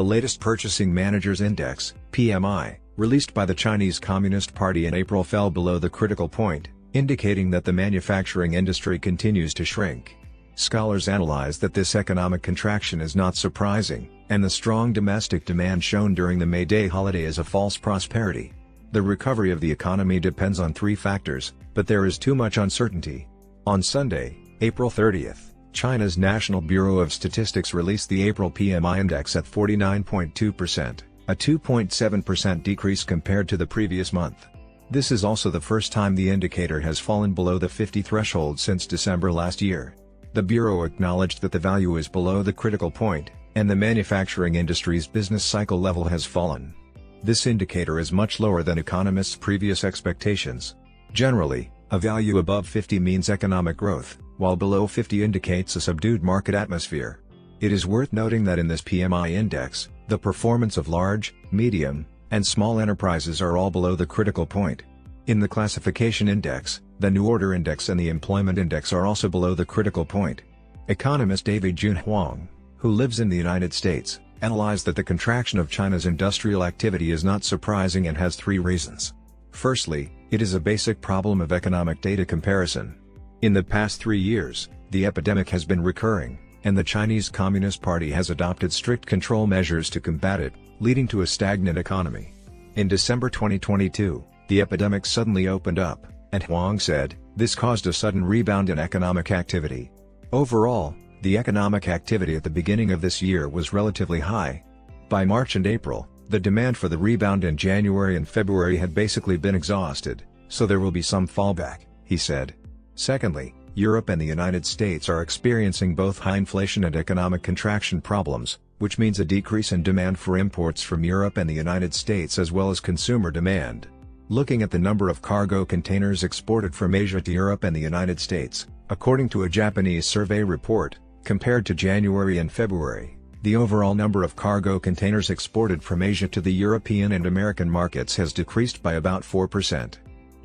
The latest Purchasing Managers' Index, PMI, released by the Chinese Communist Party in April fell below the critical point, indicating that the manufacturing industry continues to shrink. Scholars analyze that this economic contraction is not surprising, and the strong domestic demand shown during the May Day holiday is a false prosperity. The recovery of the economy depends on three factors, but there is too much uncertainty. On Sunday, April 30th, China's National Bureau of Statistics released the April PMI index at 49.2%, a 2.7% decrease compared to the previous month. This is also the first time the indicator has fallen below the 50 threshold since December last year. The Bureau acknowledged that the value is below the critical point, and the manufacturing industry's business cycle level has fallen. This indicator is much lower than economists' previous expectations. Generally, a value above 50 means economic growth, while below 50 indicates a subdued market atmosphere. It is worth noting that in this PMI index, the performance of large, medium, and small enterprises are all below the critical point. In the classification index, the New Order Index and the Employment Index are also below the critical point. Economist David Jun Huang, who lives in the United States, analyzed that the contraction of China's industrial activity is not surprising and has three reasons. Firstly, it is a basic problem of economic data comparison. In the past 3 years, the epidemic has been recurring, and the Chinese Communist Party has adopted strict control measures to combat it, leading to a stagnant economy. In December 2022, the epidemic suddenly opened up, and Huang said, this caused a sudden rebound in economic activity. Overall, the economic activity at the beginning of this year was relatively high. By March and April, the demand for the rebound in January and February had basically been exhausted, so there will be some fallback, he said. Secondly, Europe and the United States are experiencing both high inflation and economic contraction problems, which means a decrease in demand for imports from Europe and the United States as well as consumer demand. Looking at the number of cargo containers exported from Asia to Europe and the United States, according to a Japanese survey report, compared to January and February, the overall number of cargo containers exported from Asia to the European and American markets has decreased by about 4%.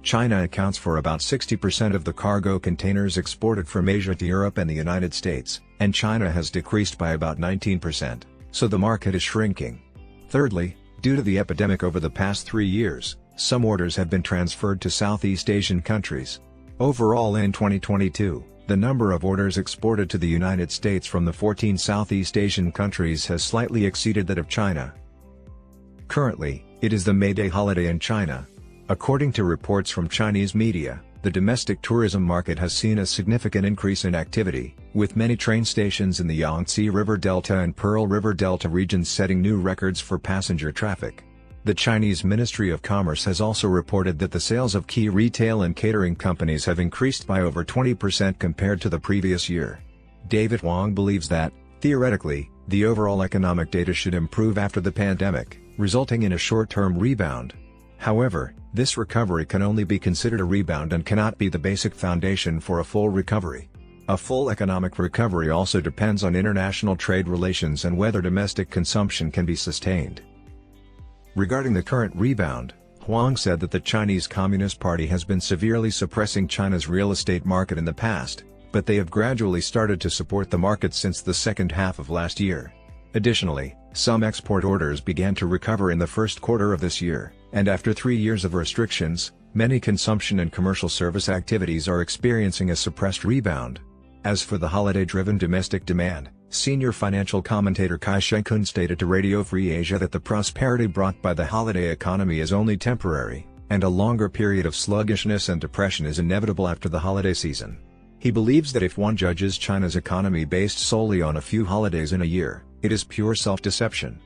China accounts for about 60% of the cargo containers exported from Asia to Europe and the United States, and China has decreased by about 19%, so the market is shrinking. Thirdly, due to the epidemic over the past 3 years, some orders have been transferred to Southeast Asian countries. Overall in 2022, the number of orders exported to the United States from the 14 Southeast Asian countries has slightly exceeded that of China. Currently, it is the May Day holiday in China. According to reports from Chinese media, the domestic tourism market has seen a significant increase in activity, with many train stations in the Yangtze River Delta and Pearl River Delta regions setting new records for passenger traffic. The Chinese Ministry of Commerce has also reported that the sales of key retail and catering companies have increased by over 20% compared to the previous year. David Huang believes that, theoretically, the overall economic data should improve after the pandemic, resulting in a short-term rebound. However, this recovery can only be considered a rebound and cannot be the basic foundation for a full recovery. A full economic recovery also depends on international trade relations and whether domestic consumption can be sustained. Regarding the current rebound, Huang said that the Chinese Communist Party has been severely suppressing China's real estate market in the past, but they have gradually started to support the market since the second half of last year. Additionally, some export orders began to recover in the first quarter of this year, and after 3 years of restrictions, many consumption and commercial service activities are experiencing a suppressed rebound. As for the holiday-driven domestic demand, senior financial commentator Kai Shekun stated to Radio Free Asia that the prosperity brought by the holiday economy is only temporary, and a longer period of sluggishness and depression is inevitable after the holiday season. He believes that if one judges China's economy based solely on a few holidays in a year, it is pure self-deception.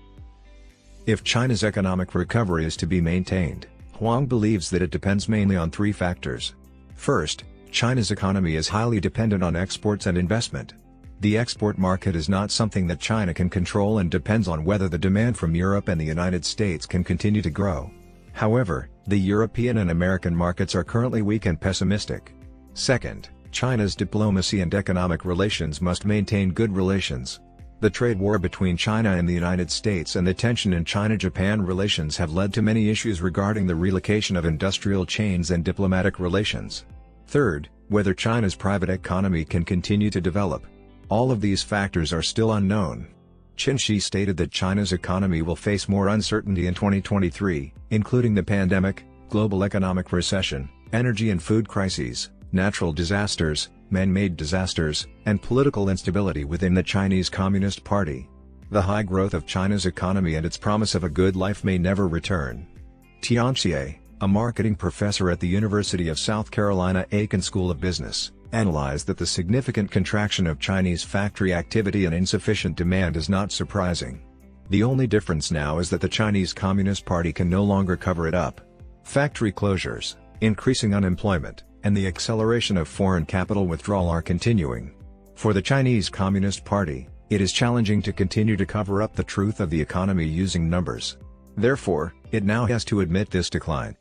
If China's economic recovery is to be maintained, Huang believes that it depends mainly on three factors. First, China's economy is highly dependent on exports and investment. The export market is not something that China can control and depends on whether the demand from Europe and the United States can continue to grow. However, the European and American markets are currently weak and pessimistic. Second, China's diplomacy and economic relations must maintain good relations. The trade war between China and the United States and the tension in China-Japan relations have led to many issues regarding the relocation of industrial chains and diplomatic relations. Third, whether China's private economy can continue to develop. All of these factors are still unknown. Qin Shi stated that China's economy will face more uncertainty in 2023, including the pandemic, global economic recession, energy and food crises, natural disasters, man-made disasters, and political instability within the Chinese Communist Party. The high growth of China's economy and its promise of a good life may never return. Tian Xie, a marketing professor at the University of South Carolina Aiken School of Business, analyzed that the significant contraction of Chinese factory activity and insufficient demand is not surprising. The only difference now is that the Chinese Communist Party can no longer cover it up. Factory closures, increasing unemployment, and the acceleration of foreign capital withdrawal are continuing. For the Chinese Communist Party, it is challenging to continue to cover up the truth of the economy using numbers. Therefore, it now has to admit this decline.